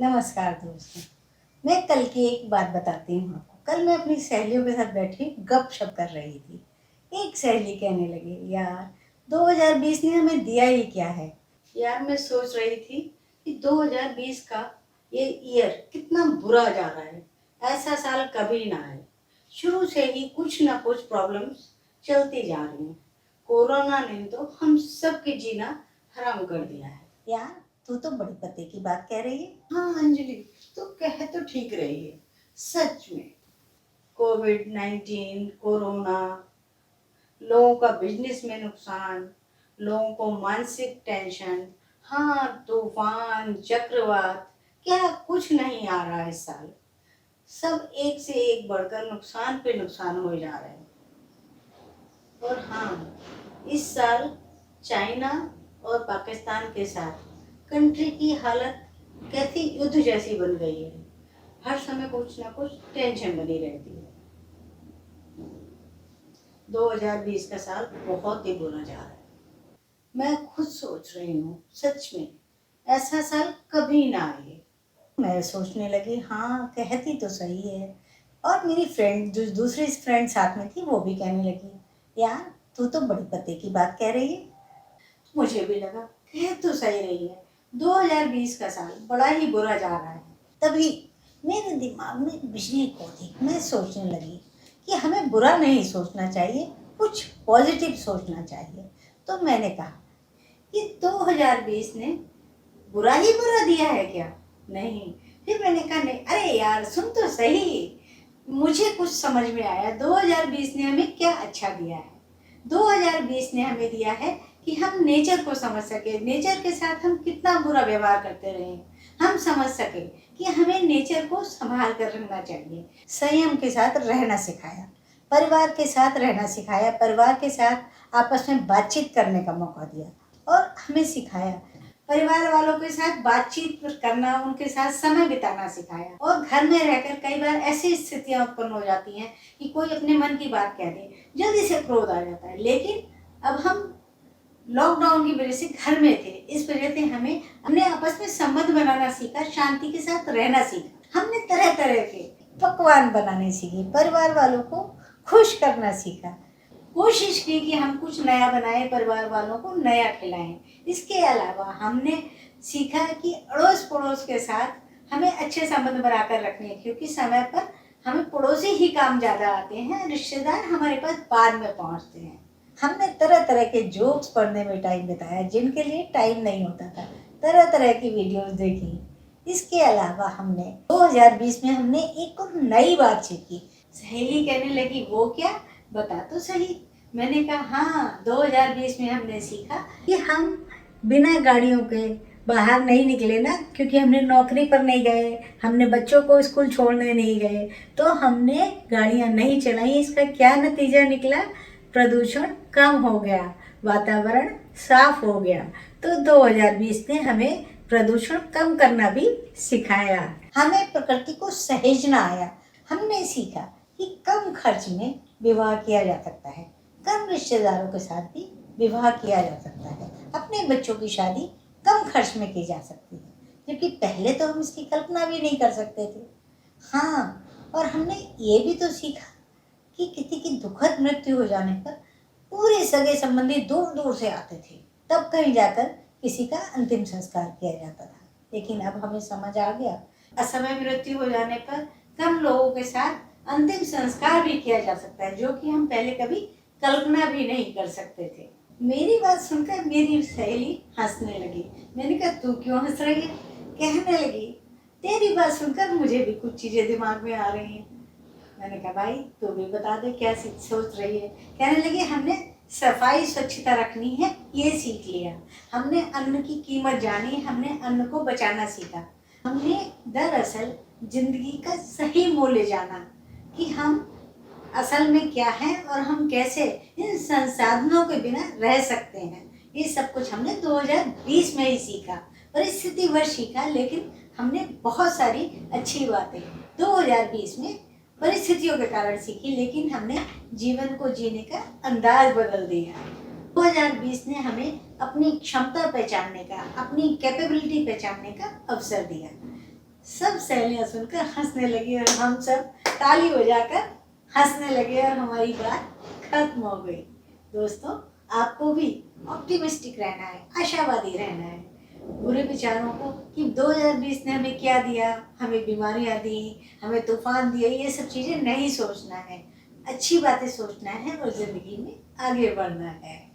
नमस्कार दोस्तों। मैं कल की एक बात बताती हूँ आपको। कल मैं अपनी सहेलियों के साथ बैठी गपशप कर रही थी। एक सहेली कहने लगी, यार 2020 ने हमें दिया ही क्या है। यार मैं सोच रही थी कि 2020 का ये ईयर कितना बुरा जा रहा है। ऐसा साल कभी ना आए। शुरू से ही कुछ ना कुछ प्रॉब्लम्स चलती जा रही हैं। कोरोना ने तो हम सबके जीना हराम कर दिया है। यार तू तो बड़ी पते की बात कह रही है। हाँ अंजलि, तू कह तो ठीक रही है। सच में कोविड-19, कोरोना, लोगों का बिजनेस में नुकसान, लोगों को मानसिक टेंशन, हाँ तूफान, चक्रवात, क्या कुछ नहीं आ रहा है इस साल। सब एक से एक बढ़कर नुकसान पे नुकसान हो जा रहे हैं। और हाँ, इस साल चाइना और पाकिस्तान के साथ कंट्री की हालत कैसी युद्ध जैसी बन गई है। हर समय कुछ ना कुछ टेंशन बनी रहती है। 2020 का साल बहुत ही बुरा जा रहा है। मैं खुद सोच रही हूँ, सच में ऐसा साल कभी ना आए। मैं सोचने लगी, हाँ कहती तो सही है। और मेरी फ्रेंड जो दूसरी फ्रेंड साथ में थी वो भी कहने लगी, यार तू तो बड़ी पते की बात कह रही है। मुझे भी लगा कह तो सही रही है। 2020 का साल बड़ा ही बुरा जा रहा है। तभी मेरे दिमाग में बिजली कौंधी। मैं सोचने लगी कि हमें बुरा नहीं सोचना चाहिए, कुछ पॉजिटिव सोचना चाहिए। तो मैंने कहा कि 2020 ने बुरा ही बुरा दिया है क्या? नहीं। फिर मैंने कहा नहीं, अरे यार सुन तो सही। मुझे कुछ समझ में आया 2020 ने हमें क्या अच्छा दिया है। 2020 ने हमें दिया है कि हम नेचर को समझ सके, नेचर के साथ हम कितना बुरा व्यवहार करते रहे, हम समझ सके कि हमें नेचर को संभाल कर रखना चाहिए। संयम के साथ रहना सिखाया, परिवार के साथ रहना सिखाया, परिवार के साथ आपस में बातचीत करने का मौका दिया और हमें सिखाया परिवार वालों के साथ बातचीत करना, उनके साथ समय बिताना सिखाया। और घर में रहकर कई बार ऐसी स्थितियां उत्पन्न हो जाती हैं कि कोई अपने मन की बात कह दे, जल्दी से क्रोध आ जाता है। लेकिन अब हम लॉकडाउन की वजह से घर में थे, इस वजह से हमने आपस में संबंध बनाना सीखा, शांति के साथ रहना सीखा। हमने तरह तरह के पकवान बनाने सीखे, परिवार वालों को खुश करना सीखा, कोशिश की कि हम कुछ नया बनाएं, परिवार वालों को नया खिलाएं। इसके अलावा हमने सीखा कि अड़ोस पड़ोस के साथ हमें अच्छे संबंध बनाकर रखने हैं, क्योंकि समय पर हमें पड़ोसी ही काम ज़्यादा आते हैं, रिश्तेदार हमारे पास बाद में पहुंचते हैं। हमने तरह तरह के जोक्स पढ़ने में टाइम बिताया, जिनके लिए टाइम नहीं होता था। तरह तरह की वीडियोस देखी। इसके अलावा हमने 2020 में हमने एक और नई बात सीखी। सहेली कहने लगी, वो क्या, बता तो सही। मैंने कहा हाँ, 2020 में हमने सीखा कि हम बिना गाड़ियों के बाहर नहीं निकले ना, क्योंकि हमने नौकरी पर नहीं गए, हमने बच्चों को स्कूल छोड़ने नहीं गए, तो हमने गाड़ियाँ नहीं चलाई। इसका क्या नतीजा निकला? प्रदूषण कम हो गया, वातावरण साफ हो गया। तो 2020 ने हमें प्रदूषण कम करना भी सिखाया। हमें प्रकृति को सहेजना आया। हमने सीखा कि कम खर्च में विवाह किया जा सकता है, कम रिश्तेदारों के साथ भी विवाह किया जा सकता है, अपने बच्चों की शादी कम खर्च में की जा सकती है, क्योंकि पहले तो हम इसकी कल्पना भी नहीं कर सकते थे। हाँ, और हमने ये भी तो सीखा कि किसी की दुखद मृत्यु हो जाने पर पूरे सगे संबंधी दूर दूर से आते थे, तब कहीं जाकर किसी का अंतिम संस्कार किया जाता था। लेकिन अब हमें समझ आ गया, असमय मृत्यु हो जाने पर कम लोगों के साथ अंतिम संस्कार भी किया जा सकता है, जो कि हम पहले कभी कल्पना भी नहीं कर सकते थे। मेरी बात सुनकर मेरी सहेली हंसने लगी। मैंने कहा, तू क्यों हंस रही है? कहने लगी, तेरी बात सुनकर मुझे भी कुछ चीजें दिमाग में आ रही हैं। मैंने कहा, भाई तू भी बता दे क्या सोच रही है। कहने लगी, हमने सफाई स्वच्छता रखनी है, ये सीख लिया। हमने अन्न की कीमत जानी, हमने अन्न को बचाना सीखा। हमने दरअसल जिंदगी का सही मूल्य जाना कि हम असल में क्या है और हम कैसे इन संसाधनों के बिना रह सकते हैं। ये सब कुछ हमने 2020 में ही सीखा, परिस्थितिवश सीखा, लेकिन हमने बहुत सारी अच्छी बातें 2020 में परिस्थितियों के कारण सीखी, लेकिन हमने जीवन को जीने का अंदाज बदल दिया। 2020 ने हमें अपनी क्षमता पहचानने का, अपनी कैपेबिलिटी पहचानने का अवसर दिया। सब सहेलियां सुनकर हंसने लगी और हम सब ताली बजाकर हंसने लगे और हमारी बात खत्म हो गई। दोस्तों, आपको भी ऑप्टिमिस्टिक रहना है, आशावादी रहना है। बुरे विचारों को कि 2020 ने हमें क्या दिया, हमें बीमारियां दी, हमें तूफान दिए, ये सब चीजें नहीं सोचना है। अच्छी बातें सोचना है और जिंदगी में आगे बढ़ना है।